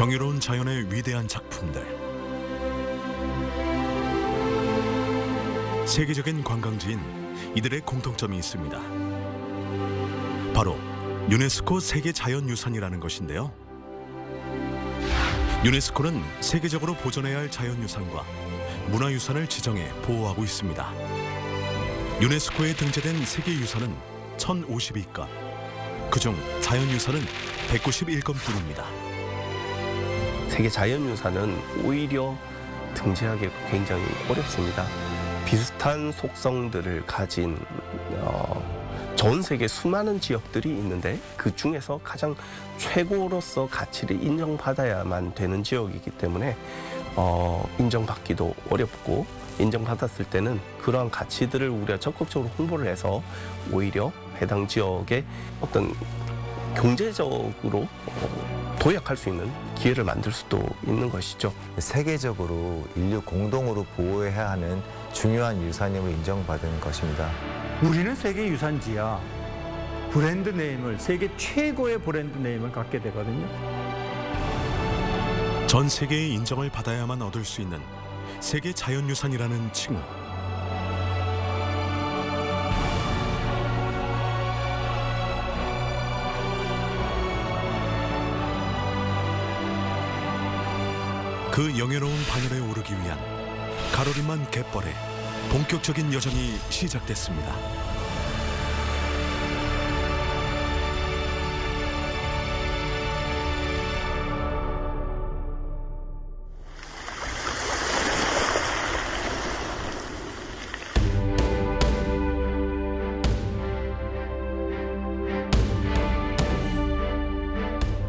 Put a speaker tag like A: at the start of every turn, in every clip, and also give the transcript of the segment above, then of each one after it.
A: 경이로운 자연의 위대한 작품들. 세계적인 관광지인 이들의 공통점이 있습니다. 바로 유네스코 세계자연유산이라는 것인데요. 유네스코는 세계적으로 보존해야 할 자연유산과 문화유산을 지정해 보호하고 있습니다. 유네스코에 등재된 세계유산은 1052건, 그중 자연유산은 191건뿐입니다.
B: 세계자연유산은 오히려 등재하기가 굉장히 어렵습니다. 비슷한 속성들을 가진 전 세계 수많은 지역들이 있는데 그 중에서 가장 최고로서 가치를 인정받아야만 되는 지역이기 때문에 인정받기도 어렵고, 인정받았을 때는 그러한 가치들을 우리가 적극적으로 홍보를 해서 오히려 해당 지역의 어떤 경제적으로 도약할 수 있는 기회를 만들 수도 있는 것이죠.
C: 세계적으로 인류 공동으로 보호해야 하는 중요한 유산임을 인정받은 것입니다.
D: 우리는 세계 유산지야. 브랜드 네임을, 세계 최고의 브랜드 네임을 갖게 되거든요.
A: 전 세계의 인정을 받아야만 얻을 수 있는 세계 자연유산이라는 칭호. 그 영예로운 반열에 오르기 위한 가로림만 갯벌의 본격적인 여정이 시작됐습니다.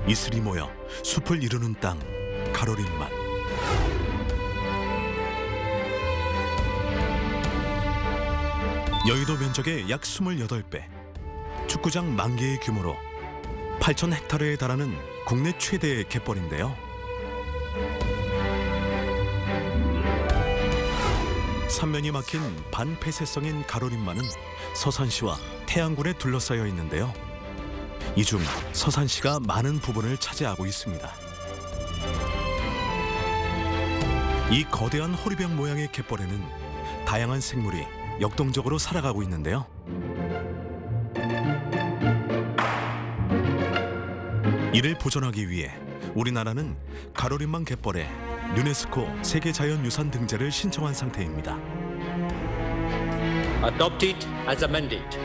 A: 이슬이 모여 숲을 이루는 땅, 가로림만. 여의도 면적의 약 28배, 축구장 10,000개의 규모로 8,000헥타르에 달하는 국내 최대의 갯벌인데요. 삼면이 막힌 반폐쇄성인 가로림만은 서산시와 태안군에 둘러싸여 있는데요. 이 중 서산시가 많은 부분을 차지하고 있습니다. 이 거대한 호리병 모양의 갯벌에는 다양한 생물이 역동적으로 살아가고 있는데요. 이를 보존하기 위해 우리나라는 가로림만 갯벌에 유네스코 세계자연유산 등재를 신청한 상태입니다.
E: Adopted as amended.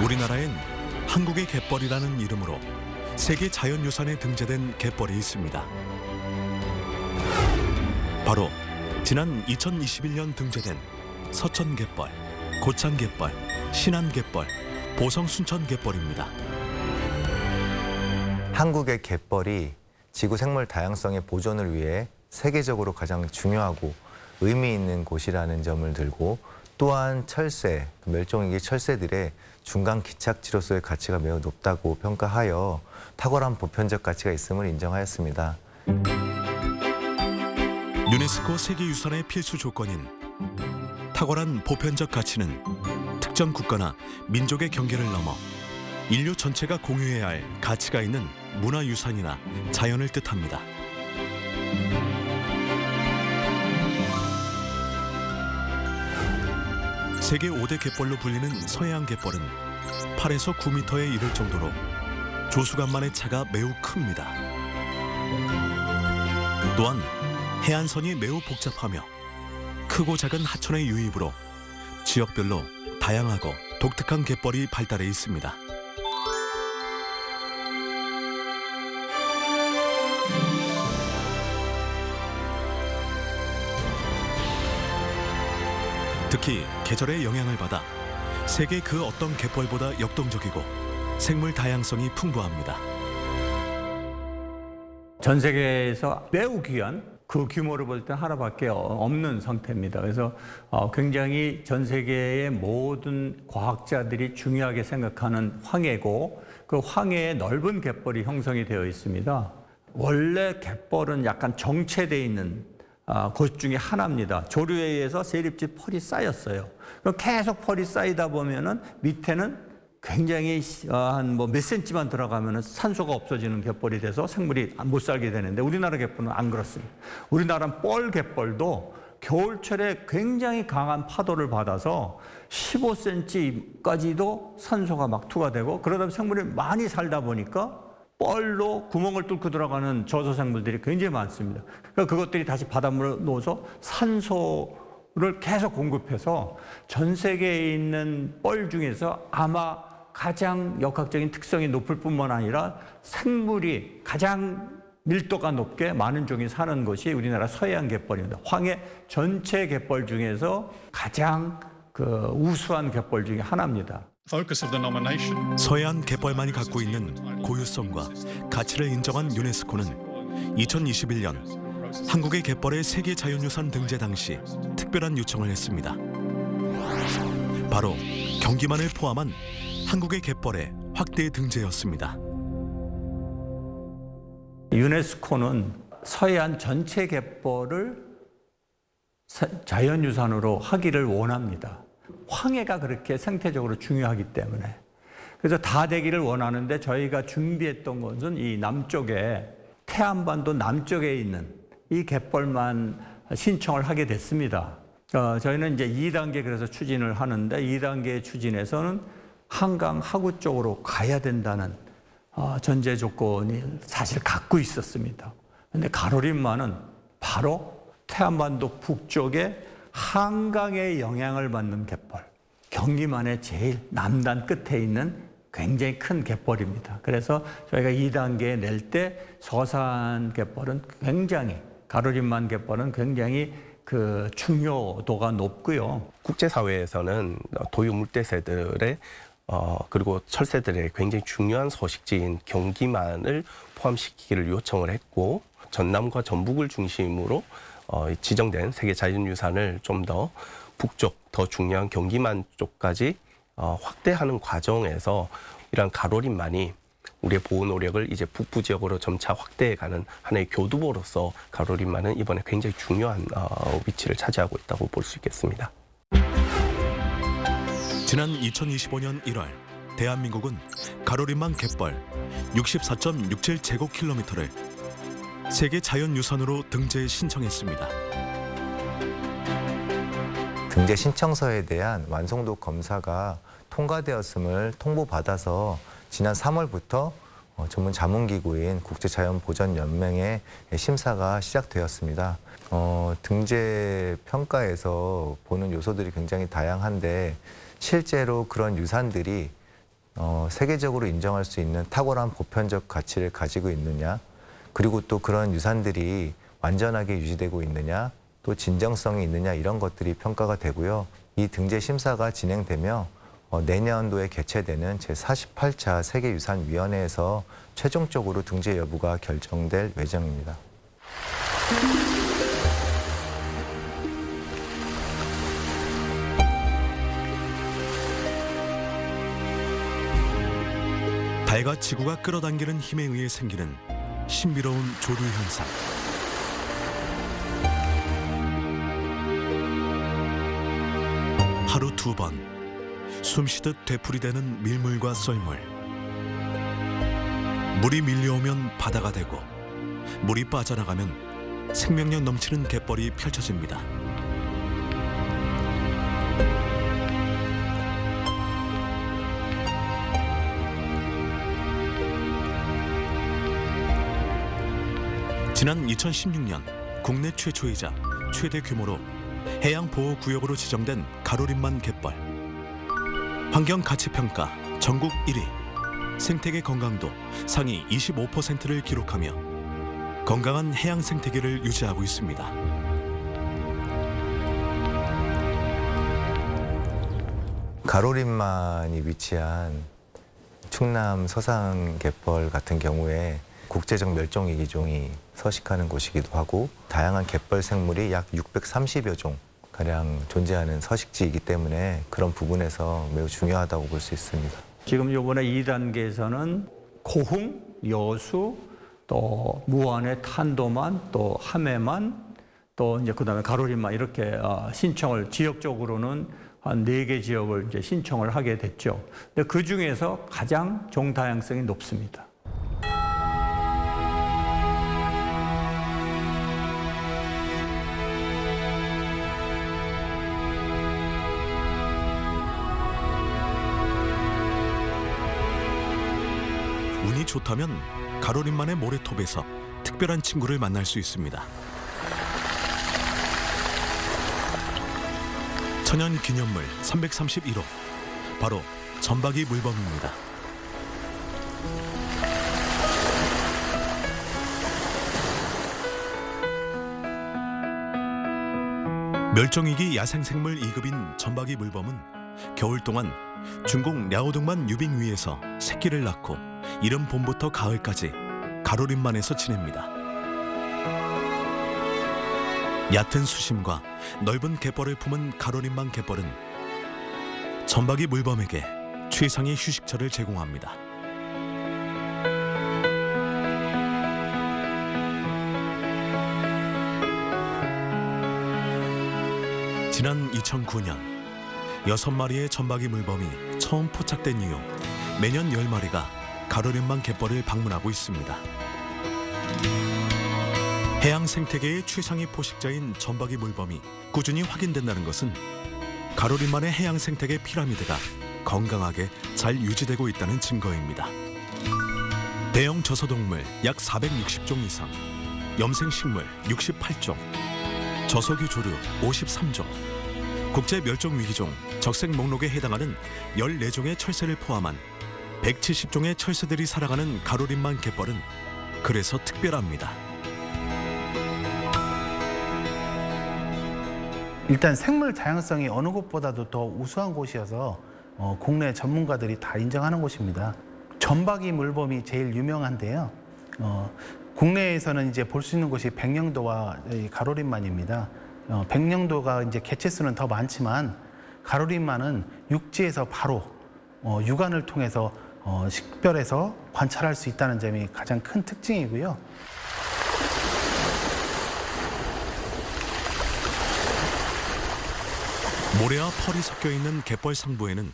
A: 우리나라엔 한국의 갯벌이라는 이름으로 세계자연유산에 등재된 갯벌이 있습니다. 바로 지난 2021년 등재된 서천갯벌, 고창갯벌, 신안갯벌, 보성순천갯벌입니다.
C: 한국의 갯벌이 지구 생물 다양성의 보존을 위해 세계적으로 가장 중요하고 의미 있는 곳이라는 점을 들고, 또한 철새, 멸종위기 철새들의 중간 기착지로서의 가치가 매우 높다고 평가하여 탁월한 보편적 가치가 있음을 인정하였습니다.
A: 유네스코 세계유산의 필수 조건인 탁월한 보편적 가치는 특정 국가나 민족의 경계를 넘어 인류 전체가 공유해야 할 가치가 있는 문화유산이나 자연을 뜻합니다. 세계 5대 갯벌로 불리는 서해안 갯벌은 8에서 9m에 이를 정도로 조수간만의 차가 매우 큽니다. 또한 해안선이 매우 복잡하며 크고 작은 하천의 유입으로 지역별로 다양하고 독특한 갯벌이 발달해 있습니다. 특히 계절의 영향을 받아 세계 그 어떤 갯벌보다 역동적이고 생물 다양성이 풍부합니다.
D: 전 세계에서 매우 귀한, 그 규모를 볼 때 하나밖에 없는 상태입니다. 그래서 굉장히 전 세계의 모든 과학자들이 중요하게 생각하는 황해고, 그 황해에 넓은 갯벌이 형성이 되어 있습니다. 원래 갯벌은 약간 정체되어 있는 곳 중에 하나입니다. 조류에 의해서 세립지 펄이 쌓였어요. 그럼 계속 펄이 쌓이다 보면은 밑에는 굉장히 한 뭐 몇 센치만 들어가면 산소가 없어지는 갯벌이 돼서 생물이 못 살게 되는데 우리나라 갯벌은 안 그렇습니다. 우리나라는 뻘 갯벌도 겨울철에 굉장히 강한 파도를 받아서 15cm까지도 산소가 막 투과되고 그러다 보면 생물이 많이 살다 보니까 뻘로 구멍을 뚫고 들어가는 저소생물들이 굉장히 많습니다. 그러니까 그것들이 다시 바닷물에 넣어서 산소를 계속 공급해서 전 세계에 있는 뻘 중에서 아마 가장 역학적인 특성이 높을 뿐만 아니라 생물이 가장 밀도가 높게 많은 종이 사는 곳이 우리나라 서해안 갯벌입니다. 황해 전체 갯벌 중에서 가장 우수한 갯벌 중에 하나입니다.
A: 서해안 갯벌만이 갖고 있는 고유성과 가치를 인정한 유네스코는 2021년 한국의 갯벌의 세계 자연유산 등재 당시 특별한 요청을 했습니다. 바로 경기만을 포함한 한국의 갯벌의 확대 등재였습니다.
D: 유네스코는 서해안 전체 갯벌을 자연유산으로 하기를 원합니다. 황해가 그렇게 생태적으로 중요하기 때문에. 그래서 다 되기를 원하는데 저희가 준비했던 것은 이 남쪽에 태안반도 남쪽에 있는 이 갯벌만 신청을 하게 됐습니다. 저희는 이제 2단계 그래서 추진을 하는데 2단계 추진에서는 한강 하구 쪽으로 가야 된다는 전제 조건이 사실 갖고 있었습니다. 그런데 가로림만은 바로 태안반도 북쪽에 한강에 영향을 받는 갯벌, 경기만의 제일 남단 끝에 있는 굉장히 큰 갯벌입니다. 그래서 저희가 2단계에 낼 때 서산 갯벌은 굉장히, 가로림만 갯벌은 굉장히 중요도가 높고요.
B: 국제사회에서는 도요 물대새들의 그리고 철새들의 굉장히 중요한 서식지인 경기만을 포함시키기를 요청을 했고 전남과 전북을 중심으로 지정된 세계 자연유산을 좀 더 북쪽, 더 중요한 경기만 쪽까지 확대하는 과정에서 이러한 가로림만이 우리의 보호 노력을 이제 북부 지역으로 점차 확대해가는 하나의 교두보로서 가로림만은 이번에 굉장히 중요한 위치를 차지하고 있다고 볼 수 있겠습니다.
A: 지난 2025년 1월 대한민국은 가로림만 갯벌 64.67제곱킬로미터를 세계 자연유산으로 등재 신청했습니다.
C: 등재 신청서에 대한 완성도 검사가 통과되었음을 통보받아서 지난 3월부터 전문 자문기구인 국제자연보전연맹의 심사가 시작되었습니다. 등재 평가에서 보는 요소들이 굉장히 다양한데 실제로 그런 유산들이 세계적으로 인정할 수 있는 탁월한 보편적 가치를 가지고 있느냐, 그리고 또 그런 유산들이 완전하게 유지되고 있느냐, 또 진정성이 있느냐 이런 것들이 평가가 되고요. 이 등재 심사가 진행되며 내년도에 개최되는 제48차 세계유산위원회에서 최종적으로 등재 여부가 결정될 예정입니다.
A: 달과 지구가 끌어당기는 힘에 의해 생기는 신비로운 조류 현상. 하루 2번 숨쉬듯 되풀이되는 밀물과 썰물. 물이 밀려오면 바다가 되고 물이 빠져나가면 생명력 넘치는 갯벌이 펼쳐집니다. 지난 2016년 국내 최초이자 최대 규모로 해양보호구역으로 지정된 가로림만 갯벌. 환경가치평가 전국 1위, 생태계 건강도 상위 25%를 기록하며 건강한 해양 생태계를 유지하고 있습니다.
C: 가로림만이 위치한 충남 서산 갯벌 같은 경우에 국제적 멸종위기종이 서식하는 곳이기도 하고 다양한 갯벌 생물이 약 630여 종 가량 존재하는 서식지이기 때문에 그런 부분에서 매우 중요하다고 볼 수 있습니다.
D: 지금 이번에 2단계에서는 고흥, 여수, 또 무안의 탄도만, 또 함해만, 또 이제 그다음에 가로림만 이렇게 신청을 지역적으로는 한 4개 지역을 이제 신청을 하게 됐죠. 근데 그 중에서 가장 종다양성이 높습니다.
A: 운이 좋다면 가로림만의 모래톱에서 특별한 친구를 만날 수 있습니다. 천연기념물 331호, 바로 점박이 물범입니다. 멸종위기 야생생물 2급인 점박이 물범은 겨울 동안 중국 랴오둥만 유빙 위에서 새끼를 낳고 이른 봄부터 가을까지 가로림만에서 지냅니다. 얕은 수심과 넓은 갯벌을 품은 가로림만 갯벌은 점박이 물범에게 최상의 휴식처를 제공합니다. 지난 2009년 6마리의 점박이 물범이 처음 포착된 이후 매년 10마리가 가로림만 갯벌을 방문하고 있습니다. 해양 생태계의 최상위 포식자인 점박이 물범이 꾸준히 확인된다는 것은 가로림만의 해양 생태계 피라미드가 건강하게 잘 유지되고 있다는 증거입니다. 대형 저서동물 약 460종 이상, 염생식물 68종, 저석유 조류 53종, 국제멸종위기종 적색 목록에 해당하는 14종의 철새를 포함한 170종의 철새들이 살아가는 가로림만 갯벌은 그래서 특별합니다.
F: 일단 생물 다양성이 어느 곳보다도 더 우수한 곳이어서 국내 전문가들이 다 인정하는 곳입니다. 점박이 물범이 제일 유명한데요. 국내에서는 이제 볼 수 있는 곳이 백령도와 가로림만입니다. 백령도가 이제 개체수는 더 많지만 가로림만은 육지에서 바로 육안을 통해서 식별해서 관찰할 수 있다는 점이 가장 큰 특징이고요.
A: 모래와 펄이 섞여 있는 갯벌 상부에는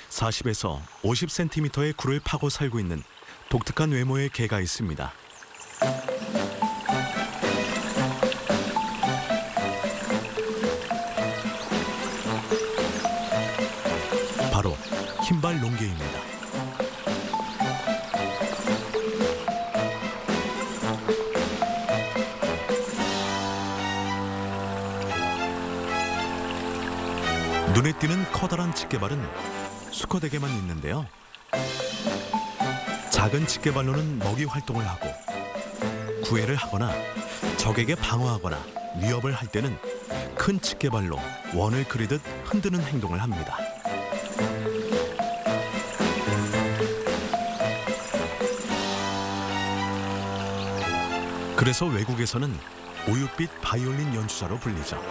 A: 40에서 50cm의 굴을 파고 살고 있는 독특한 외모의 개가 있습니다. 바로 흰발 농개입니다. 눈에 띄는 커다란 집게발은 수컷에게만 있는데요. 작은 집게발로는 먹이 활동을 하고 구애를 하거나 적에게 방어하거나 위협을 할 때는 큰 집게발로 원을 그리듯 흔드는 행동을 합니다. 그래서 외국에서는 우윳빛 바이올린 연주자로 불리죠.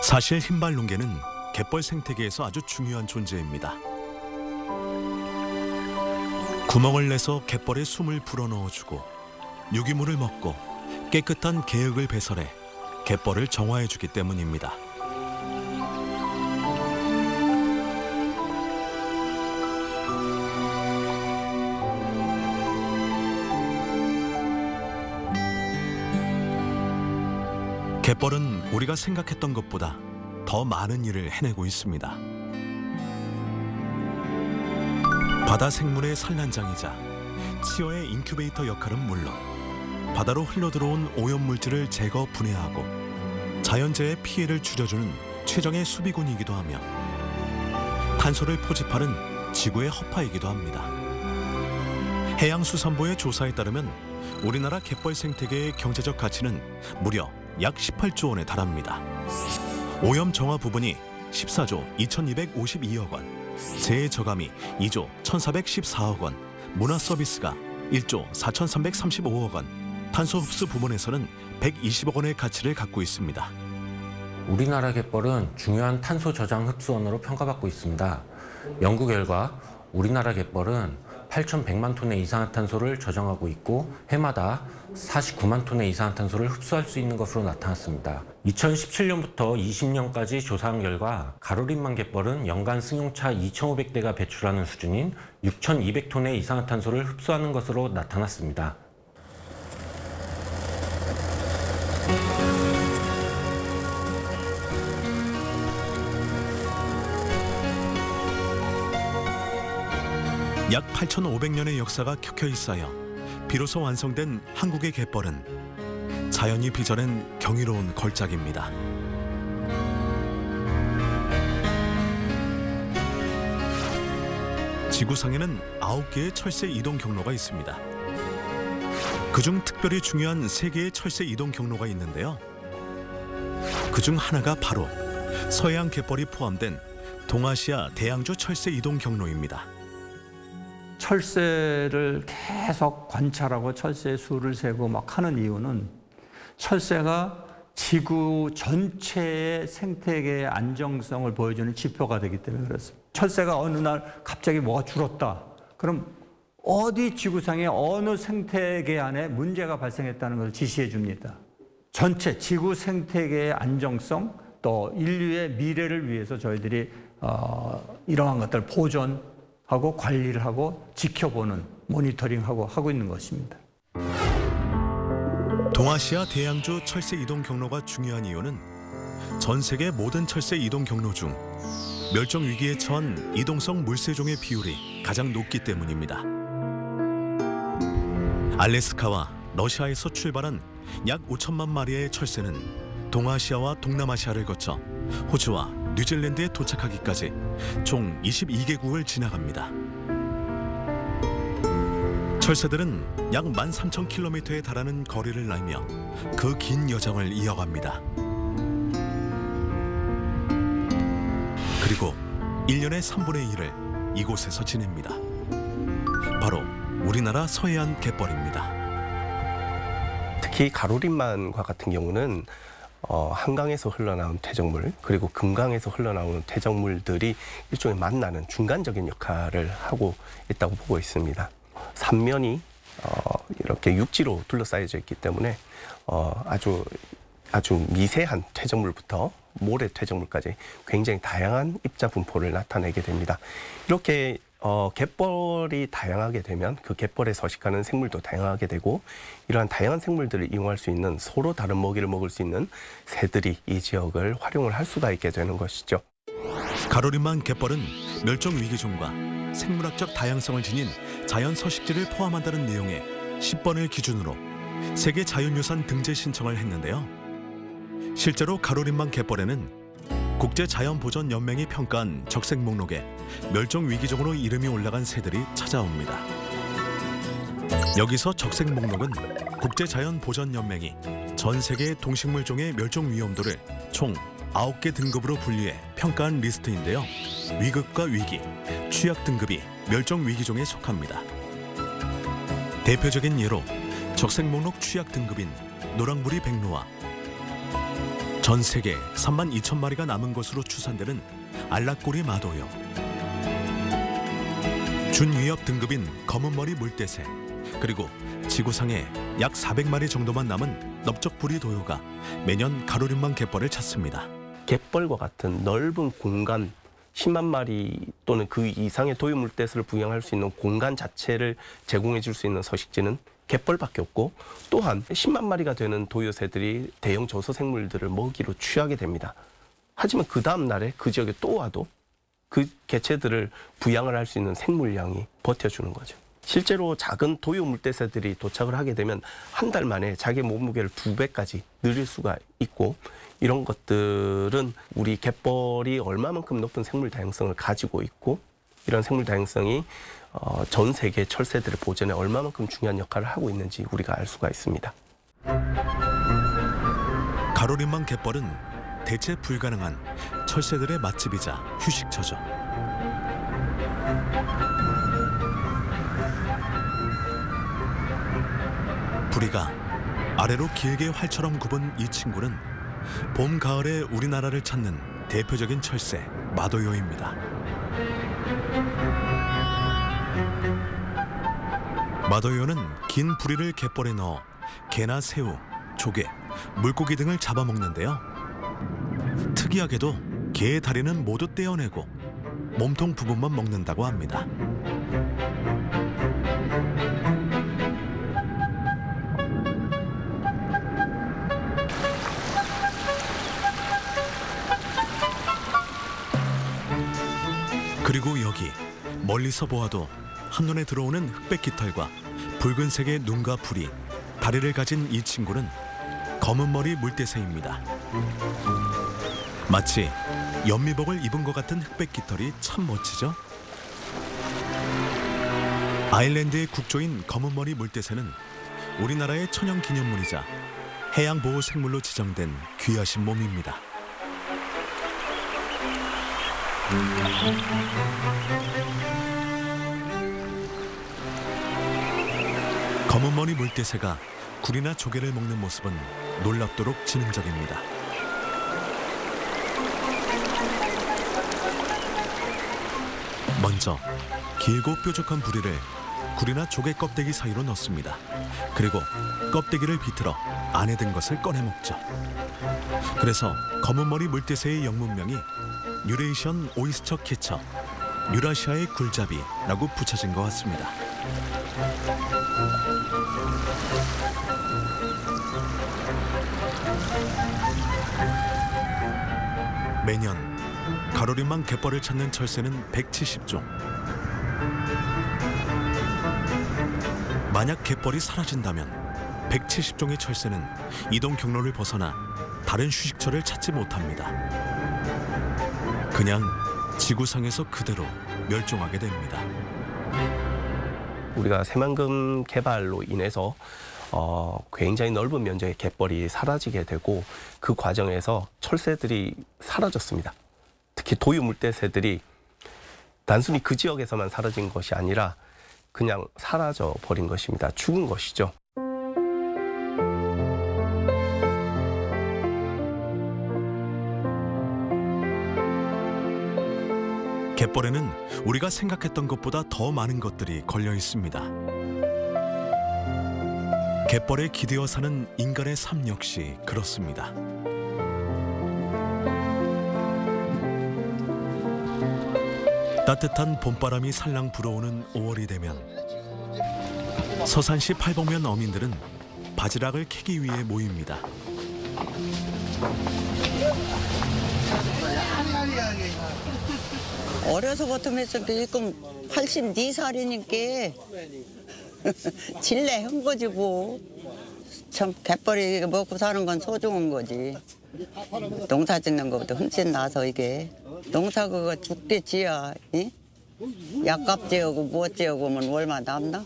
A: 사실 흰발 농개는 갯벌 생태계에서 아주 중요한 존재입니다. 구멍을 내서 갯벌에 숨을 불어넣어주고 유기물을 먹고 깨끗한 개흙을 배설해 갯벌을 정화해주기 때문입니다. 갯벌은 우리가 생각했던 것보다 더 많은 일을 해내고 있습니다. 바다 생물의 산란장이자 치어의 인큐베이터 역할은 물론 바다로 흘러들어온 오염물질을 제거 분해하고 자연재해의 피해를 줄여주는 최정의 수비군이기도 하며 탄소를 포집하는 지구의 허파이기도 합니다. 해양수산부의 조사에 따르면 우리나라 갯벌 생태계의 경제적 가치는 무려 약 18조 원에 달합니다. 오염 정화 부분이 14조 2252억 원, 재해 저감이 2조 1414억 원, 문화 서비스가 1조 4335억 원, 탄소 흡수 부분에서는 120억 원의 가치를 갖고 있습니다.
G: 우리나라 갯벌은 중요한 탄소 저장 흡수원으로 평가받고 있습니다. 연구 결과 우리나라 갯벌은 8,100만 톤의 이산화탄소를 저장하고 있고 해마다 49만 톤의 이산화탄소를 흡수할 수 있는 것으로 나타났습니다. 2017년부터 20년까지 조사한 결과 가로림만 갯벌은 연간 승용차 2,500대가 배출하는 수준인 6,200톤의 이산화탄소를 흡수하는 것으로 나타났습니다.
A: 약 8,500년의 역사가 켜켜이 쌓여 비로소 완성된 한국의 갯벌은 자연이 빚어낸 경이로운 걸작입니다. 지구상에는 9개의 철새 이동 경로가 있습니다. 그중 특별히 중요한 3개의 철새 이동 경로가 있는데요. 그중 하나가 바로 서해안 갯벌이 포함된 동아시아 대양조 철새 이동 경로입니다.
D: 철새를 계속 관찰하고 철새의 수를 세고 막 하는 이유는 철새가 지구 전체의 생태계의 안정성을 보여주는 지표가 되기 때문에 그렇습니다. 철새가 어느 날 갑자기 뭐가 줄었다. 그럼 어디 지구상의 어느 생태계 안에 문제가 발생했다는 것을 지시해 줍니다. 전체 지구 생태계의 안정성 또 인류의 미래를 위해서 저희들이 이러한 것들을 보존하고 관리를 하고 지켜보는 모니터링하고 하고 있는 것입니다.
A: 동아시아 대양조 철새 이동 경로가 중요한 이유는 전 세계 모든 철새 이동 경로 중 멸종 위기에 처한 이동성 물새종의 비율이 가장 높기 때문입니다. 알래스카와 러시아에서 출발한 약 5천만 마리의 철새는 동아시아와 동남아시아를 거쳐 호주와 뉴질랜드에 도착하기까지 총 22개국을 지나갑니다. 철새들은 약 13,000km에 달하는 거리를 날며 그 긴 여정을 이어갑니다. 그리고 1년의 3분의 1을 이곳에서 지냅니다. 바로 우리나라 서해안 갯벌입니다.
B: 특히 가로림만과 같은 경우는 한강에서 흘러나온 퇴적물 그리고 금강에서 흘러나오는 퇴적물들이 일종의 만나는 중간적인 역할을 하고 있다고 보고 있습니다. 삼면이 이렇게 육지로 둘러싸여져 있기 때문에 아주 미세한 퇴적물부터 모래 퇴적물까지 굉장히 다양한 입자 분포를 나타내게 됩니다. 이렇게 갯벌이 다양하게 되면 그 갯벌에 서식하는 생물도 다양하게 되고 이러한 다양한 생물들을 이용할 수 있는 서로 다른 먹이를 먹을 수 있는 새들이 이 지역을 활용을 할 수가 있게 되는 것이죠.
A: 가로림만 갯벌은 멸종 위기종과 생물학적 다양성을 지닌 자연 서식지를 포함한다는 내용의 10번을 기준으로 세계 자연유산 등재 신청을 했는데요. 실제로 가로림만 갯벌에는 국제자연보전연맹이 평가한 적색 목록에 멸종 위기종으로 이름이 올라간 새들이 찾아옵니다. 여기서 적색 목록은 국제자연보전연맹이 전 세계 동식물종의 멸종 위험도를 총 9개 등급으로 분리해 평가한 리스트인데요. 위급과 위기, 취약 등급이 멸종 위기종에 속합니다. 대표적인 예로 적색 목록 취약 등급인 노랑부리 백로와 전 세계 32,000마리가 남은 것으로 추산되는 알락꼬리 마도요, 준위협 등급인 검은머리 물대새, 그리고 지구상에 약 400마리 정도만 남은 넓적부리 도요가 매년 가로림만 갯벌을 찾습니다.
B: 갯벌과 같은 넓은 공간 10만 마리 또는 그 이상의 도요 물대새를 부양할 수 있는 공간 자체를 제공해 줄 수 있는 서식지는 갯벌밖에 없고, 또한 10만 마리가 되는 도요새들이 대형 저소생물들을 먹이로 취하게 됩니다. 하지만 그 다음 날에 그 지역에 또 와도 그 개체들을 부양을 할 수 있는 생물량이 버텨주는 거죠. 실제로 작은 도요 물대새들이 도착을 하게 되면 한 달 만에 자기 몸무게를 2배까지 늘릴 수가 있고, 이런 것들은 우리 갯벌이 얼마만큼 높은 생물 다양성을 가지고 있고, 이런 생물 다양성이 전 세계 철새들의 보존에 얼마만큼 중요한 역할을 하고 있는지 우리가 알 수가 있습니다.
A: 가로림만 갯벌은 대체 불가능한 철새들의 맛집이자 휴식처죠. 부리가 아래로 길게 활처럼 굽은 이 친구는 봄, 가을에 우리나라를 찾는 대표적인 철새 마도요입니다. 마더요는 긴 부리를 갯벌에 넣어 게나 새우, 조개, 물고기 등을 잡아먹는데요. 특이하게도 개의 다리는 모두 떼어내고 몸통 부분만 먹는다고 합니다. 그리고 여기 멀리서 보아도 한눈에 들어오는 흑백 깃털과 붉은색의 눈과 부리, 다리를 가진 이 친구는 검은머리 물대새입니다. 마치 연미복을 입은 것 같은 흑백 깃털이 참 멋지죠? 아일랜드의 국조인 검은머리 물대새는 우리나라의 천연기념물이자 해양보호생물로 지정된 귀하신 몸입니다. 검은머리 물대새가 굴이나 조개를 먹는 모습은 놀랍도록 지능적입니다. 먼저 길고 뾰족한 부리를 굴이나 조개 껍데기 사이로 넣습니다. 그리고 껍데기를 비틀어 안에 든 것을 꺼내 먹죠. 그래서 검은머리 물대새의 영문명이 유레이션 오이스처 캐쳐, 유라시아의 굴잡이라고 붙여진 것 같습니다. 매년 가로림망 갯벌을 찾는 철새는 170종. 만약 갯벌이 사라진다면 170종의 철새는 이동 경로를 벗어나 다른 휴식처를 찾지 못합니다. 그냥 지구상에서 그대로 멸종하게 됩니다.
B: 우리가 새만금 개발로 인해서 굉장히 넓은 면적의 갯벌이 사라지게 되고 그 과정에서 철새들이 사라졌습니다. 특히 도유 물대새들이 단순히 그 지역에서만 사라진 것이 아니라 그냥 사라져 버린 것입니다. 죽은 것이죠.
A: 갯벌에는 우리가 생각했던 것보다 더 많은 것들이 걸려 있습니다. 갯벌에 기대어 사는 인간의 삶 역시 그렇습니다. 따뜻한 봄바람이 살랑 불어오는 5월이 되면 서산시 팔봉면 어민들은 바지락을 캐기 위해 모입니다.
H: 어려서부터 했을 때 지금 84살이니까 질레 한 거지 뭐. 참 갯벌이 먹고 사는 건 소중한 거지. 농사 짓는 것보다 훨씬 나서 이게. 농사 그거 죽게 지어. 약값 지어고 무엇 지어고 하면 얼마 남나?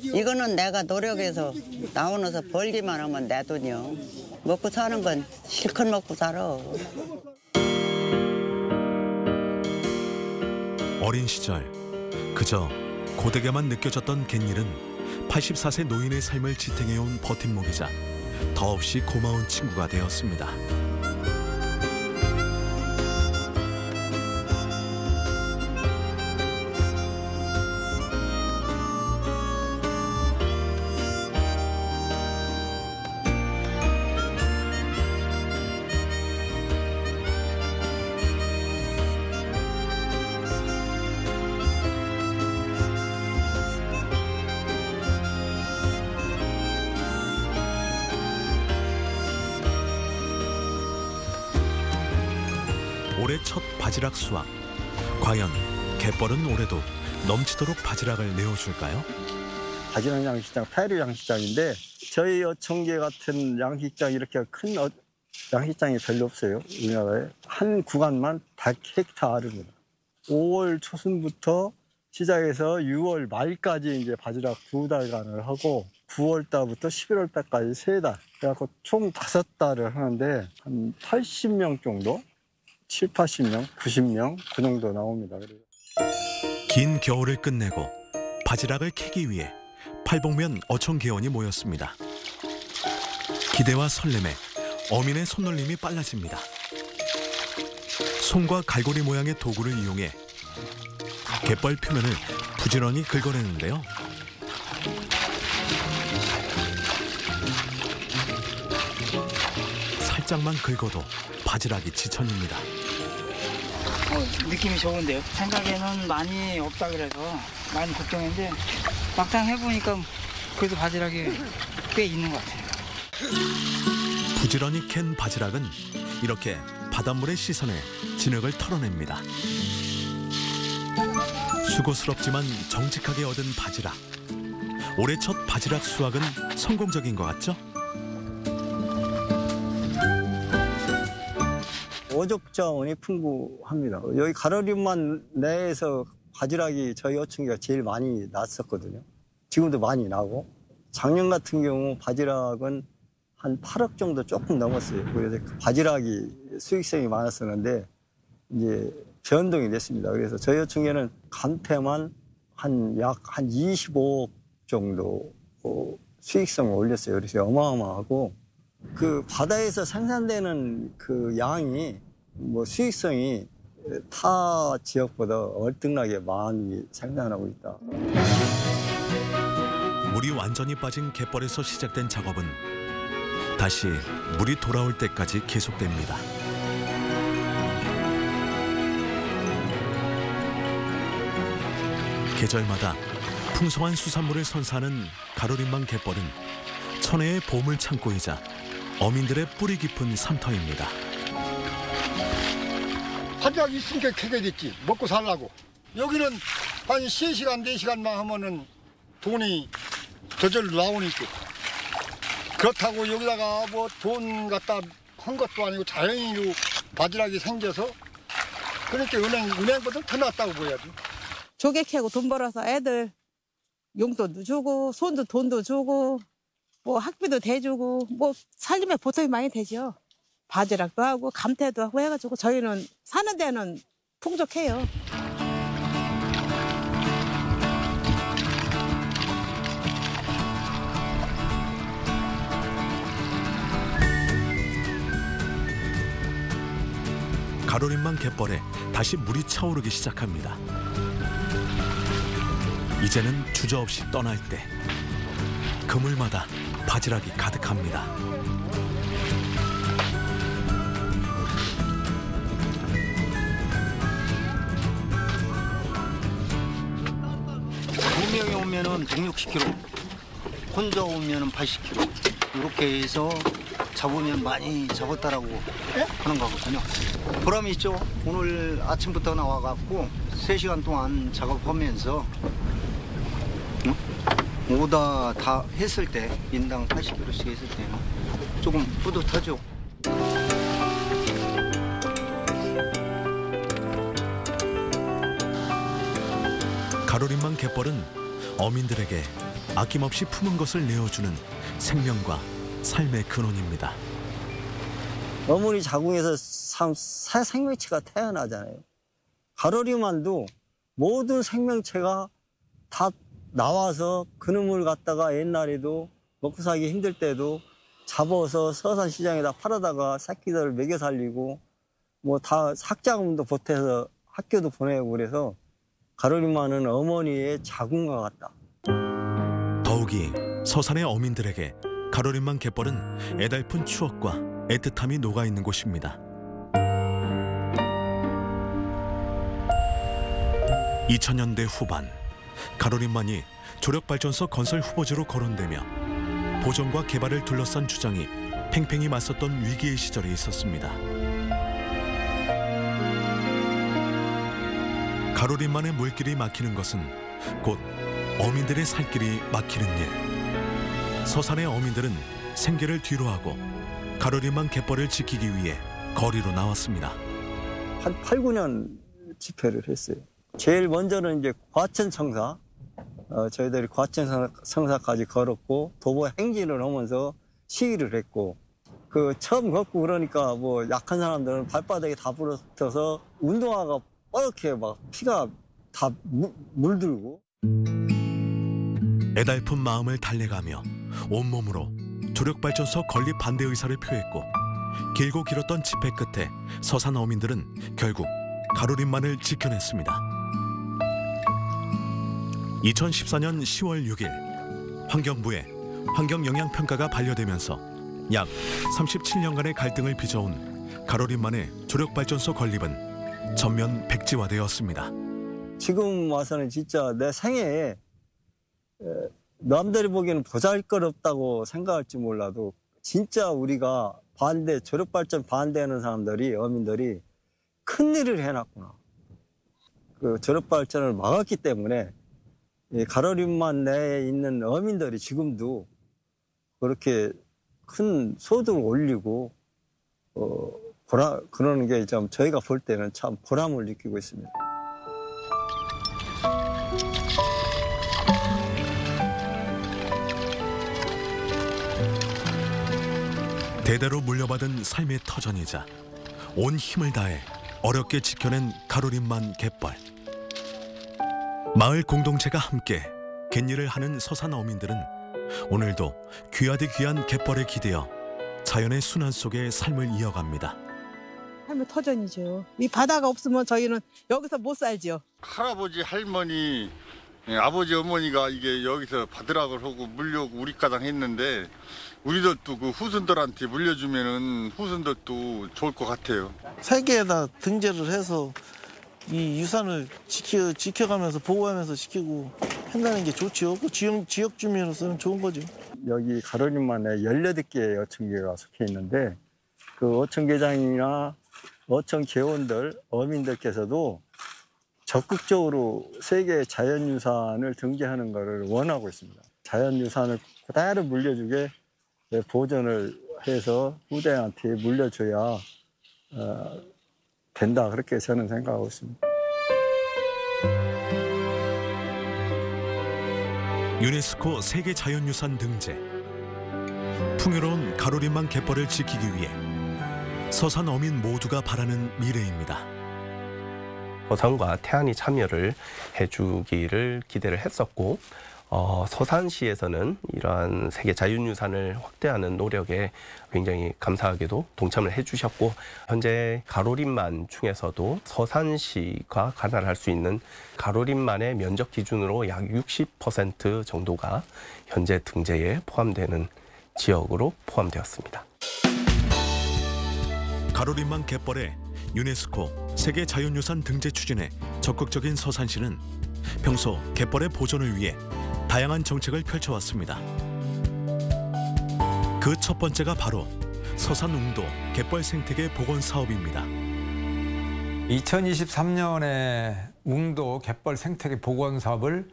H: 이거는 내가 노력해서 나오면서 벌기만 하면 내 돈이요. 먹고 사는 건 실컷 먹고 살아.
A: 어린 시절 그저 고되게만 느껴졌던 갯일은 84세 노인의 삶을 지탱해온 버팀목이자 더없이 고마운 친구가 되었습니다. 올해 첫 바지락 수확. 과연 갯벌은 올해도 넘치도록 바지락을 내어줄까요?
I: 바지락 양식장, 폐류 양식장인데 저희 어촌계 같은 양식장 이렇게 큰 양식장이 별로 없어요. 우리나라에. 한 구간만 100헥타르입니다. 5월 초순부터 시작해서 6월 말까지 이제 바지락 2달간을 하고 9월 달부터 11월 달까지 3달. 그래갖고 총 5달을 하는데 한 80명 정도? 7, 80명, 90명 그 정도 나옵니다.
A: 긴 겨울을 끝내고 바지락을 캐기 위해 팔봉면 어촌계원이 모였습니다. 기대와 설렘에 어민의 손놀림이 빨라집니다. 손과 갈고리 모양의 도구를 이용해 갯벌 표면을 부지런히 긁어내는데요. 살짝만 긁어도 바지락이 지천입니다.
J: 느낌이 좋은데요. 생각에는 많이 없다 그래서 많이 걱정했는데 막상 해보니까 그래도 바지락이 꽤 있는 것 같아요.
A: 부지런히 캔 바지락은 이렇게 바닷물에 씻어내 진흙을 털어냅니다. 수고스럽지만 정직하게 얻은 바지락. 올해 첫 바지락 수확은 성공적인 것 같죠?
I: 어족 자원이 풍부합니다. 여기 가로림만 내에서 바지락이 저희 어촌계가 제일 많이 났었거든요. 지금도 많이 나고 작년 같은 경우 바지락은 한 8억 정도 조금 넘었어요. 그래서 바지락이 수익성이 많았었는데 이제 변동이 됐습니다. 그래서 저희 어촌계는 감태만 약 25억 정도 수익성을 올렸어요. 그래서 어마어마하고 그 바다에서 생산되는 그 양이 수익성이 타 지역보다 얼등하게 많이 생산하고 있다.
A: 물이 완전히 빠진 갯벌에서 시작된 작업은 다시 물이 돌아올 때까지 계속됩니다. 계절마다 풍성한 수산물을 선사하는 가로림만 갯벌은 천혜의 보물 창고이자 어민들의 뿌리 깊은 산터입니다.
K: 바지락이 있으니까 캐게 됐지. 먹고 살라고. 여기는 한 3시간, 4시간만 하면은 돈이 저절로 나오니까. 그렇다고 여기다가 뭐 돈 갖다 한 것도 아니고 자연히로 바지락이 생겨서 그러니까 은행보다 더 낫다고 보여야지.
L: 조개 캐고 돈 벌어서 애들 용돈도 주고 손도 돈도 주고 뭐 학비도 대주고 뭐 살림에 보탬이 많이 되죠. 바지락도 하고 감태도 하고 해가지고 저희는 사는 데는 풍족해요.
A: 가로림만 갯벌에 다시 물이 차오르기 시작합니다. 이제는 주저없이 떠날 때 그물마다 바지락이 가득합니다.
M: 두 명이 오면은 160kg, 혼자 오면은 80kg. 이렇게 해서 잡으면 많이 잡았다라고 하는 거거든요. 보람이 있죠. 오늘 아침부터 나와갖고 3시간 동안 작업하면서 오다 다 했을 때 인당 80kg씩 했을 때는 조금 뿌듯하죠.
A: 가로림만 갯벌은 어민들에게 아낌없이 품은 것을 내어주는 생명과 삶의 근원입니다.
I: 어머니 자궁에서 새 생명체가 태어나잖아요. 가로림만도 모든 생명체가 다 나와서 그놈을 갖다가 옛날에도 먹고 살기 힘들 때도 잡아서 서산시장에다 팔아다가 새끼들을 먹여 살리고 뭐 다 학자금도 보태서 학교도 보내고 그래서 가로림만은 어머니의 자궁과 같다.
A: 더욱이 서산의 어민들에게 가로림만 갯벌은 애달픈 추억과 애틋함이 녹아있는 곳입니다. 2000년대 후반 가로림만이 조력발전소 건설 후보지로 거론되며 보존과 개발을 둘러싼 주장이 팽팽히 맞섰던 위기의 시절이 있었습니다. 가로림만의 물길이 막히는 것은 곧 어민들의 살길이 막히는 일. 서산의 어민들은 생계를 뒤로하고 가로림만 갯벌을 지키기 위해 거리로 나왔습니다.
I: 한 8, 9년 집회를 했어요. 제일 먼저는 이제 과천청사, 저희들이 과천청사까지 걸었고 도보 행진을 하면서 시위를 했고 그 처음 걷고 그러니까 뭐 약한 사람들은 발바닥에 다 부러져서 운동화가 뻘겋게 막 피가 다 물들고
A: 애달픈 마음을 달래가며 온몸으로 조력발전소 건립 반대 의사를 표했고 길고 길었던 집회 끝에 서산 어민들은 결국 가로림만을 지켜냈습니다. 2014년 10월 6일 환경부에 환경영향평가가 반려되면서 약 37년간의 갈등을 빚어온 가로림만의 조력발전소 건립은 전면 백지화되었습니다.
I: 지금 와서는 진짜 내 생애에 남들이 보기에는 보잘것없다고 생각할지 몰라도 진짜 우리가 조력발전 반대하는 사람들이, 어민들이 큰 일을 해놨구나. 그 조력발전을 막았기 때문에 이 가로림만 내에 있는 어민들이 지금도 그렇게 큰 소득을 올리고 그러는 게 좀 저희가 볼 때는 참 보람을 느끼고 있습니다.
A: 대대로 물려받은 삶의 터전이자 온 힘을 다해 어렵게 지켜낸 가로림만 갯벌. 마을 공동체가 함께 갯일을 하는 서산 어민들은 오늘도 귀하디 귀한 갯벌에 기대어 자연의 순환 속에 삶을 이어갑니다.
L: 삶의 터전이죠. 이 바다가 없으면 저희는 여기서 못 살죠.
K: 할아버지, 할머니, 아버지, 어머니가 이게 여기서 바드락을 하고 물려고 우리 가당 했는데 우리들도 그 후손들한테 물려주면은 후손들도 좋을 것 같아요.
N: 세계에다 등재를 해서 이 유산을 지켜가면서 보호하면서 지키고 한다는 게 좋죠. 그 지역 주민으로서는 좋은 거죠.
I: 여기 가로림만에 18개의 어촌계가 속해 있는데 그 어촌계장이나 어촌 계원들, 어민들께서도 적극적으로 세계 자연유산을 등재하는 것을 원하고 있습니다. 자연유산을 그대로 물려주게 보존을 해서 후대한테 물려줘야 된다, 그렇게 저는 생각하고 있습니다.
A: 유네스코 세계 자연유산 등재. 풍요로운 가로림만 갯벌을 지키기 위해 서산 어민 모두가 바라는 미래입니다.
B: 서산과 태안이 참여를 해주기를 기대를 했었고 서산시에서는 이러한 세계 자연유산을 확대하는 노력에 굉장히 감사하게도 동참을 해주셨고 현재 가로림만 중에서도 서산시가 관할할 수 있는 가로림만의 면적 기준으로 약 60% 정도가 현재 등재에 포함되는 지역으로 포함되었습니다.
A: 가로림만 갯벌의 유네스코 세계 자연유산 등재 추진에 적극적인 서산시는 평소 갯벌의 보존을 위해 다양한 정책을 펼쳐왔습니다. 그 첫 번째가 바로 서산웅도 갯벌 생태계 복원 사업입니다.
O: 2023년에 웅도 갯벌 생태계 복원 사업을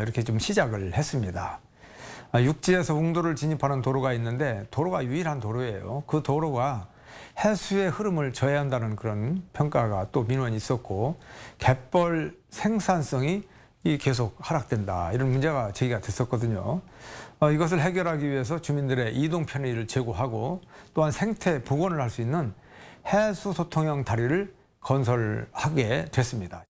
O: 이렇게 좀 시작을 했습니다. 육지에서 웅도를 진입하는 도로가 있는데 도로가 유일한 도로예요. 그 도로가 해수의 흐름을 저해한다는 그런 평가가 또 민원이 있었고 갯벌 생산성이 계속 하락된다, 이런 문제가 제기가 됐었거든요. 이것을 해결하기 위해서 주민들의 이동 편의를 제고하고 또한 생태 복원을 할 수 있는 해수 소통형 다리를 건설하게 됐습니다.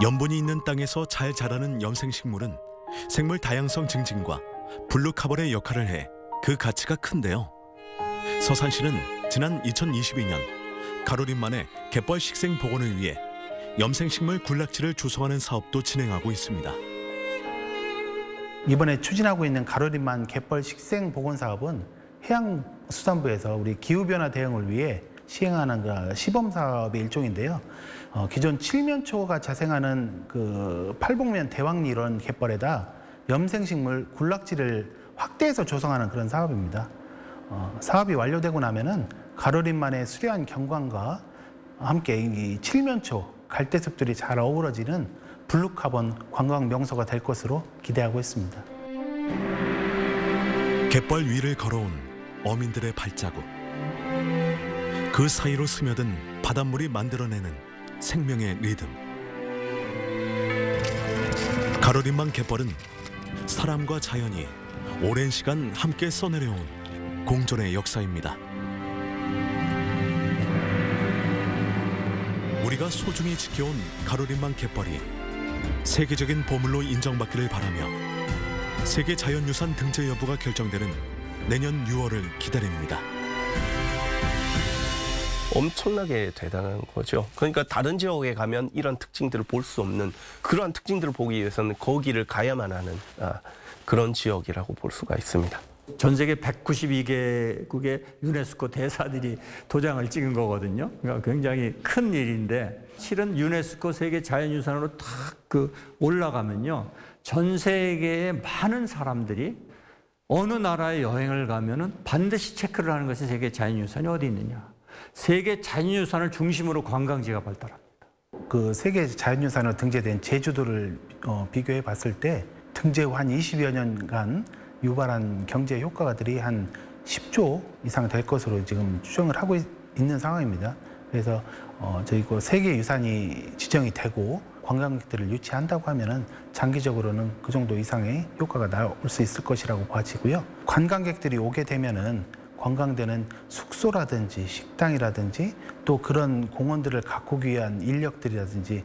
A: 염분이 있는 땅에서 잘 자라는 염생식물은 생물 다양성 증진과 블루카본의 역할을 해 그 가치가 큰데요. 서산시는 지난 2022년 가로림만의 갯벌 식생 복원을 위해 염생식물 군락지를 조성하는 사업도 진행하고 있습니다.
F: 이번에 추진하고 있는 가로림만 갯벌 식생 복원 사업은 해양수산부에서 우리 기후변화 대응을 위해 시행하는 시범 사업의 일종인데요. 기존 칠면초가 자생하는 그 팔복면 대왕리 이런 갯벌에다 염생식물 군락지를 확대해서 조성하는 그런 사업입니다. 사업이 완료되고 나면은 가로림만의 수려한 경관과 함께 이 칠면초, 갈대숲들이 잘 어우러지는 블루카본 관광 명소가 될 것으로 기대하고 있습니다.
A: 갯벌 위를 걸어온 어민들의 발자국. 그 사이로 스며든 바닷물이 만들어내는 생명의 리듬. 가로림만 갯벌은 사람과 자연이 오랜 시간 함께 써내려온 공존의 역사입니다. 우리가 소중히 지켜온 가로림만 갯벌이 세계적인 보물로 인정받기를 바라며 세계 자연유산 등재 여부가 결정되는 내년 6월을 기다립니다.
B: 엄청나게 대단한 거죠. 그러니까 다른 지역에 가면 이런 특징들을 볼 수 없는, 그러한 특징들을 보기 위해서는 거기를 가야만 하는 그런 지역이라고 볼 수가 있습니다.
D: 전 세계 192개국의 유네스코 대사들이 도장을 찍은 거거든요. 그러니까 굉장히 큰 일인데 실은 유네스코 세계 자연유산으로 딱 올라가면요. 전 세계의 많은 사람들이 어느 나라에 여행을 가면은 반드시 체크를 하는 것이 세계 자연유산이 어디 있느냐. 세계 자연유산을 중심으로 관광지가 발달합니다.
F: 그 세계 자연유산으로 등재된 제주도를 비교해 봤을 때 등재 후 한 20여 년간 유발한 경제 효과들이 한 10조 이상 될 것으로 지금 추정을 하고 있는 상황입니다. 그래서 저희 그 세계유산이 지정이 되고 관광객들을 유치한다고 하면은 장기적으로는 그 정도 이상의 효과가 나올 수 있을 것이라고 봐지고요. 관광객들이 오게 되면은 관광되는 숙소라든지 식당이라든지 또 그런 공원들을 가꾸기 위한 인력들이라든지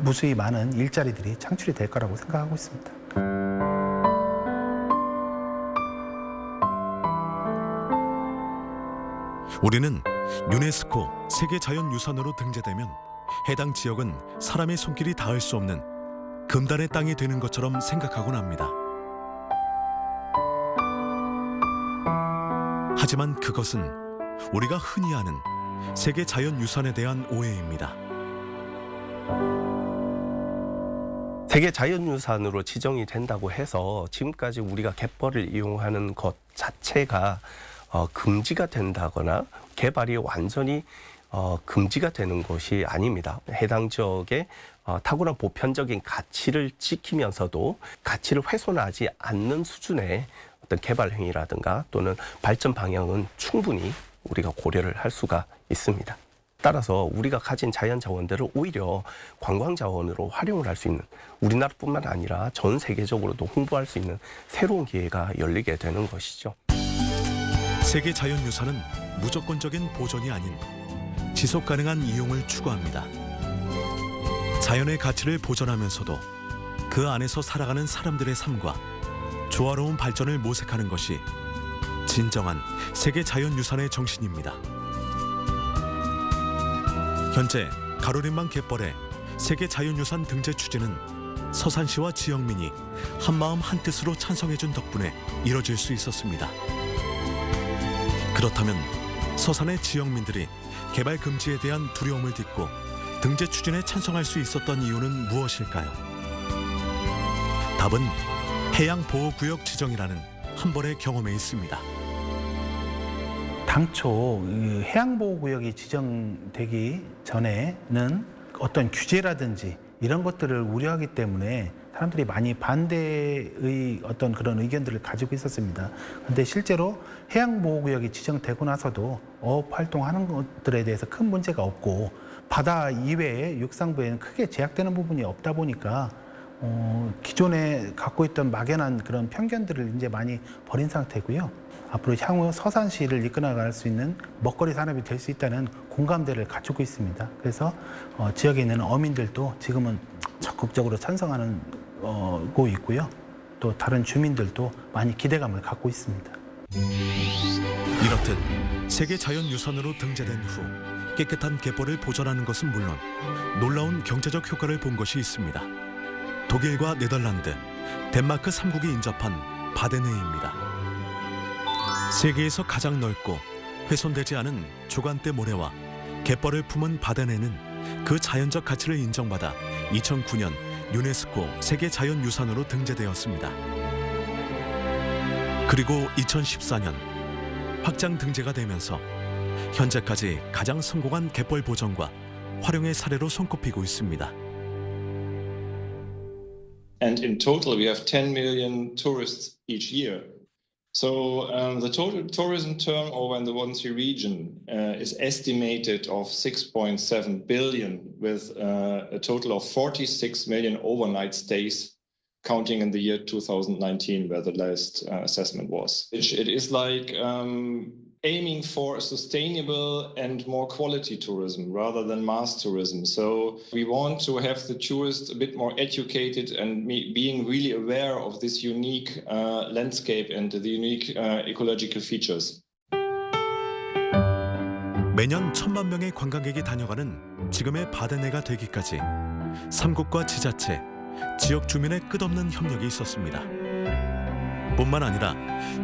F: 무수히 많은 일자리들이 창출이 될 거라고 생각하고 있습니다.
A: 우리는 유네스코 세계자연유산으로 등재되면 해당 지역은 사람의 손길이 닿을 수 없는 금단의 땅이 되는 것처럼 생각하곤 합니다. 하지만 그것은 우리가 흔히 아는 세계자연유산에 대한 오해입니다.
B: 세계자연유산으로 지정이 된다고 해서 지금까지 우리가 갯벌을 이용하는 것 자체가 금지가 된다거나 개발이 완전히 금지가 되는 것이 아닙니다. 해당 지역의 탁월한 보편적인 가치를 지키면서도 가치를 훼손하지 않는 수준의 어떤 개발 행위라든가 또는 발전 방향은 충분히 우리가 고려를 할 수가 있습니다. 따라서 우리가 가진 자연 자원들을 오히려 관광 자원으로 활용을 할 수 있는, 우리나라뿐만 아니라 전 세계적으로도 홍보할 수 있는 새로운 기회가 열리게 되는 것이죠.
A: 세계자연유산은 무조건적인 보존이 아닌 지속 가능한 이용을 추구합니다. 자연의 가치를 보존하면서도 그 안에서 살아가는 사람들의 삶과 조화로운 발전을 모색하는 것이 진정한 세계자연유산의 정신입니다. 현재 가로림만 갯벌의 세계자연유산 등재 추진은 서산시와 지역민이 한마음 한뜻으로 찬성해준 덕분에 이뤄질 수 있었습니다. 그렇다면 서산의 지역민들이 개발 금지에 대한 두려움을 딛고 등재 추진에 찬성할 수 있었던 이유는 무엇일까요? 답은 해양보호구역 지정이라는 한 번의 경험에 있습니다.
F: 당초 해양보호구역이 지정되기 전에는 어떤 규제라든지 이런 것들을 우려하기 때문에 사람들이 많이 반대의 어떤 그런 의견들을 가지고 있었습니다. 그런데 실제로 해양보호구역이 지정되고 나서도 어업 활동하는 것들에 대해서 큰 문제가 없고 바다 이외에 육상부에는 크게 제약되는 부분이 없다 보니까 기존에 갖고 있던 막연한 그런 편견들을 이제 많이 버린 상태고요. 앞으로 향후 서산시를 이끌어나갈 수 있는 먹거리 산업이 될 수 있다는 공감대를 갖추고 있습니다. 그래서 지역에 있는 어민들도 지금은 적극적으로 찬성하는 고 있고요. 또 다른 주민들도 많이 기대감을 갖고 있습니다.
A: 이렇듯 세계자연유산으로 등재된 후 깨끗한 갯벌을 보존하는 것은 물론 놀라운 경제적 효과를 본 것이 있습니다. 독일과 네덜란드, 덴마크 3국이 인접한 바덴해입니다. 세계에서 가장 넓고 훼손되지 않은 조간대 모래와 갯벌을 품은 바덴해는 그 자연적 가치를 인정받아 2009년 유네스코 세계자연유산으로 등재되었습니다. 그리고 2014년 확장 등재가 되면서 현재까지 가장 성공한 갯벌 보존과 활용의 사례로 손꼽히고 있습니다.
P: And in total, we have 10 million tourists each year. So the total tourism turnover in the Wannsee region is estimated of 6.7 billion, with a total of 46 million overnight stays, counting in the year 2019, where the last assessment was. It is like aiming for a sustainable and more quality tourism rather than mass tourism. So we want to have the tourists a bit more educated and being really aware of this unique landscape and the unique ecological features.
A: 매년 1000만 명의 관광객이 다녀가는 지금의 바덴해가 되기까지 3국과 지자체, 지역 주민의 끝없는 협력이 있었습니다. 뿐만 아니라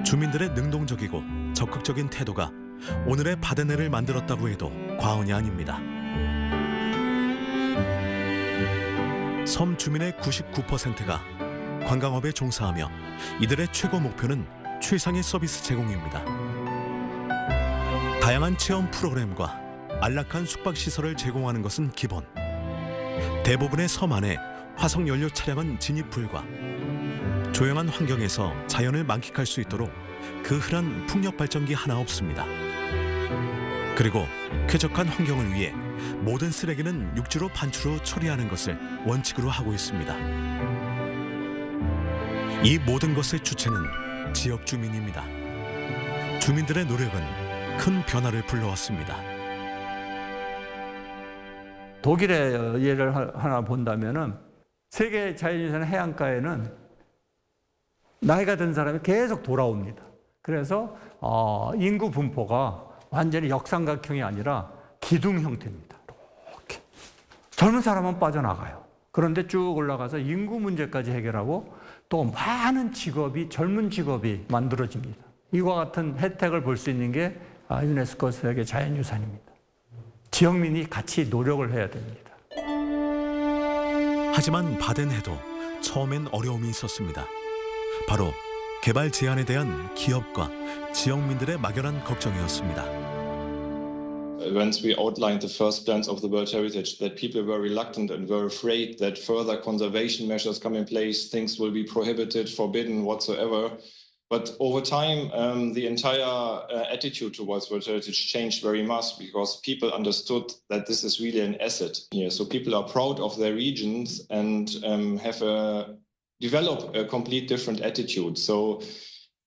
A: 주민들의 능동적이고 적극적인 태도가 오늘의 바데네를 만들었다고 해도 과언이 아닙니다. 섬 주민의 99%가 관광업에 종사하며 이들의 최고 목표는 최상의 서비스 제공입니다. 다양한 체험 프로그램과 안락한 숙박시설을 제공하는 것은 기본. 대부분의 섬 안에 화석연료 차량은 진입 불가. 조용한 환경에서 자연을 만끽할 수 있도록 그 흔한 풍력발전기 하나 없습니다. 그리고 쾌적한 환경을 위해 모든 쓰레기는 육지로 반출 후 처리하는 것을 원칙으로 하고 있습니다. 이 모든 것의 주체는 지역 주민입니다. 주민들의 노력은 큰 변화를 불러왔습니다.
D: 독일의 예를 하나 본다면은 세계 자연유산 해안가에는 나이가 든 사람이 계속 돌아옵니다. 그래서 인구 분포가 완전히 역삼각형이 아니라 기둥 형태입니다. 이렇게 젊은 사람은 빠져나가요. 그런데 쭉 올라가서 인구 문제까지 해결하고 또 많은 직업이, 젊은 직업이 만들어집니다. 이와 같은 혜택을 볼 수 있는 게 유네스코 세계 자연유산입니다. 지역민이 같이 노력을 해야 됩니다.
A: 하지만 바덴해도 처음엔 어려움이 있었습니다. 바로 개발 제한에 대한 기업과 지역민들의 막연한 걱정이었습니다.
P: Once we outlined the first plans of the World Heritage, that people were reluctant and were afraid that further conservation measures come in place, things will be prohibited, forbidden, whatsoever. But over time, the entire attitude towards World Heritage changed very much because people understood that this is really an asset here. So people are proud of their regions and have developed a complete different attitude. So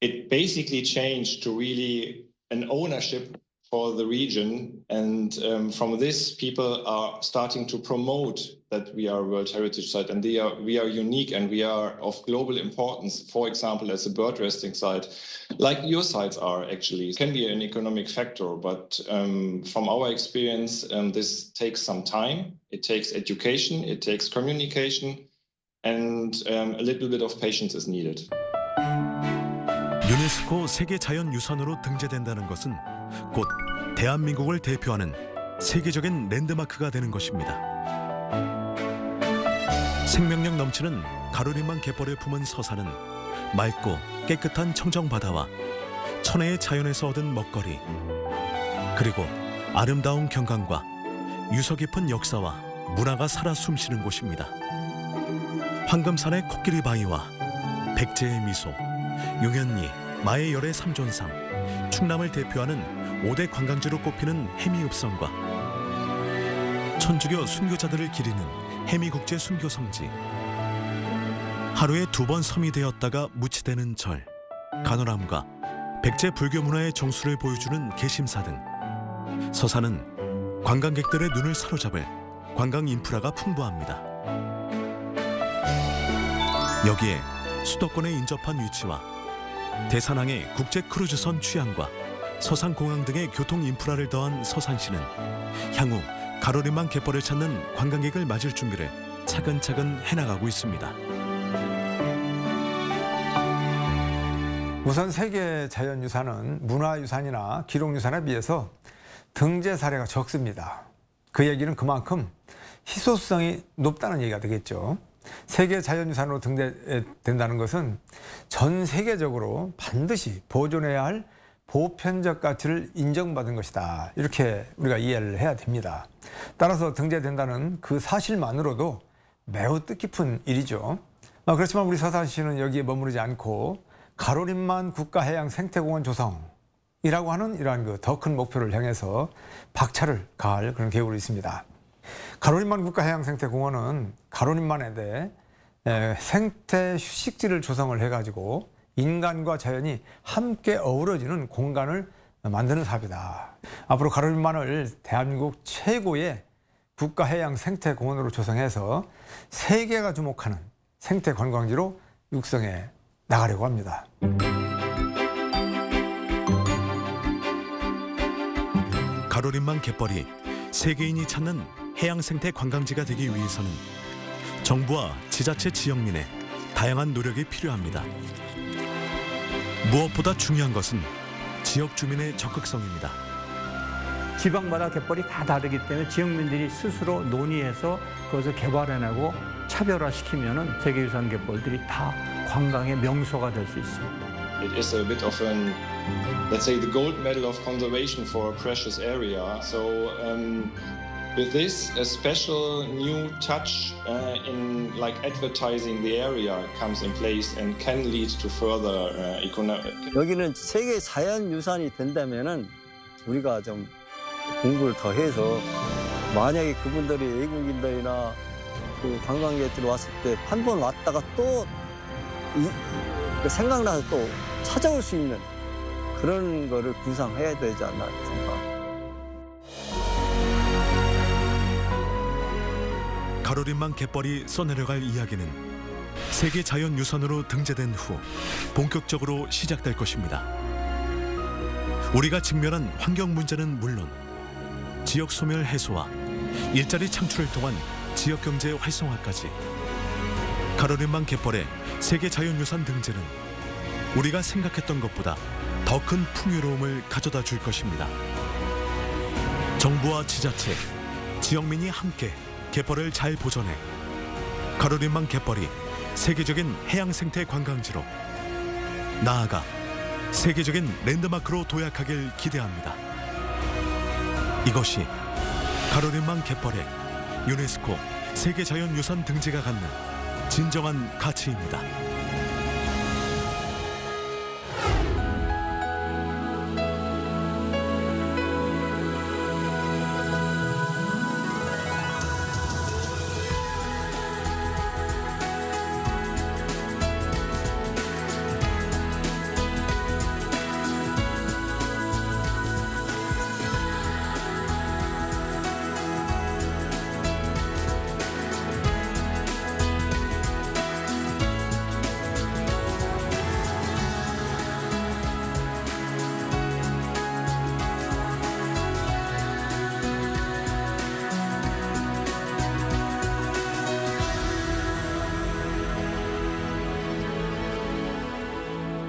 P: it basically changed to really an ownership for the region, and from this, people are starting to promote that we are a World Heritage Site, and we are unique and we are of global importance. For example, as a bird resting site, like your sites are actually, it can be an economic factor, but from our experience, this takes some time. It takes education, it takes communication, and a little bit of patience is needed.
A: 유네스코 세계자연유산으로 등재된다는 것은 곧 대한민국을 대표하는 세계적인 랜드마크가 되는 것입니다. 생명력 넘치는 가로림만 갯벌을 품은 서산은 맑고 깨끗한 청정바다와 천혜의 자연에서 얻은 먹거리, 그리고 아름다운 경관과 유서 깊은 역사와 문화가 살아 숨쉬는 곳입니다. 황금산의 코끼리 바위와 백제의 미소, 용현리, 마의 열의 삼존상, 충남을 대표하는 5대 관광지로 꼽히는 해미읍성과 천주교 순교자들을 기리는 해미국제 순교성지, 하루에 2번 섬이 되었다가 무치되는 절, 간호람과 백제 불교 문화의 정수를 보여주는 개심사 등 서산은 관광객들의 눈을 사로잡을 관광 인프라가 풍부합니다. 여기에 수도권에 인접한 위치와 대산항의 국제 크루즈선 취항과 서산공항 등의 교통 인프라를 더한 서산시는 향후 가로림만 갯벌을 찾는 관광객을 맞을 준비를 차근차근 해나가고 있습니다.
O: 우선 세계 자연유산은 문화유산이나 기록유산에 비해서 등재 사례가 적습니다. 그 얘기는 그만큼 희소성이 높다는 얘기가 되겠죠. 세계 자연유산으로 등재된다는 것은 전 세계적으로 반드시 보존해야 할 보편적 가치를 인정받은 것이다. 이렇게 우리가 이해를 해야 됩니다. 따라서 등재된다는 그 사실만으로도 매우 뜻깊은 일이죠. 그렇지만 우리 서산시는 여기에 머무르지 않고 가로림만 국가해양생태공원 조성이라고 하는 이러한 그 더 큰 목표를 향해서 박차를 가할 그런 계획으로 있습니다. 가로림만 국가해양생태공원은 가로림만에 대해 생태 휴식지를 조성을 해가지고 인간과 자연이 함께 어우러지는 공간을 만드는 사업이다. 앞으로 가로림만을 대한민국 최고의 국가해양생태공원으로 조성해서 세계가 주목하는 생태관광지로 육성해 나가려고 합니다.
A: 가로림만 갯벌이 세계인이 찾는 해양생태 관광지가 되기 위해서는 정부와 지자체 지역민의 다양한 노력이 필요합니다. 무엇보다 중요한 것은 지역 주민의 적극성입니다.
D: 지방마다 갯벌이 다 다르기 때문에 지역민들이 스스로 논의해서 그것을 개발해내고 차별화시키면은 세계유산 갯벌들이 다 관광의 명소가 될 수 있습니다.
P: It is a bit of an, let's say, the gold medal of conservation for a precious area. So with this, a special new touch in like advertising the area comes in place and can lead to further economic.
I: 여기는 세계 자연유산이 된다면은 우리가 좀 공부를 더 해서 만약에 그분들이 외국인들이나 그 관광객들이 왔을 때 한 번 왔다가 또 생각나서 또 찾아올 수 있는 그런 거를 구상해야 되지 않나 생각.
A: 가로림망 갯벌이 써내려갈 이야기는 세계 자연유산으로 등재된 후 본격적으로 시작될 것입니다. 우리가 직면한 환경 문제는 물론 지역 소멸 해소와 일자리 창출을 통한 지역 경제 활성화까지 가로림망 갯벌의 세계 자연유산 등재는 우리가 생각했던 것보다 더 큰 풍요로움을 가져다 줄 것입니다. 정부와 지자체, 지역민이 함께 갯벌을 잘 보존해 가로림망 갯벌이 세계적인 해양생태 관광지로 나아가 세계적인 랜드마크로 도약하길 기대합니다. 이것이 가로림망 갯벌의 유네스코 세계자연유산 등재가 갖는 진정한 가치입니다.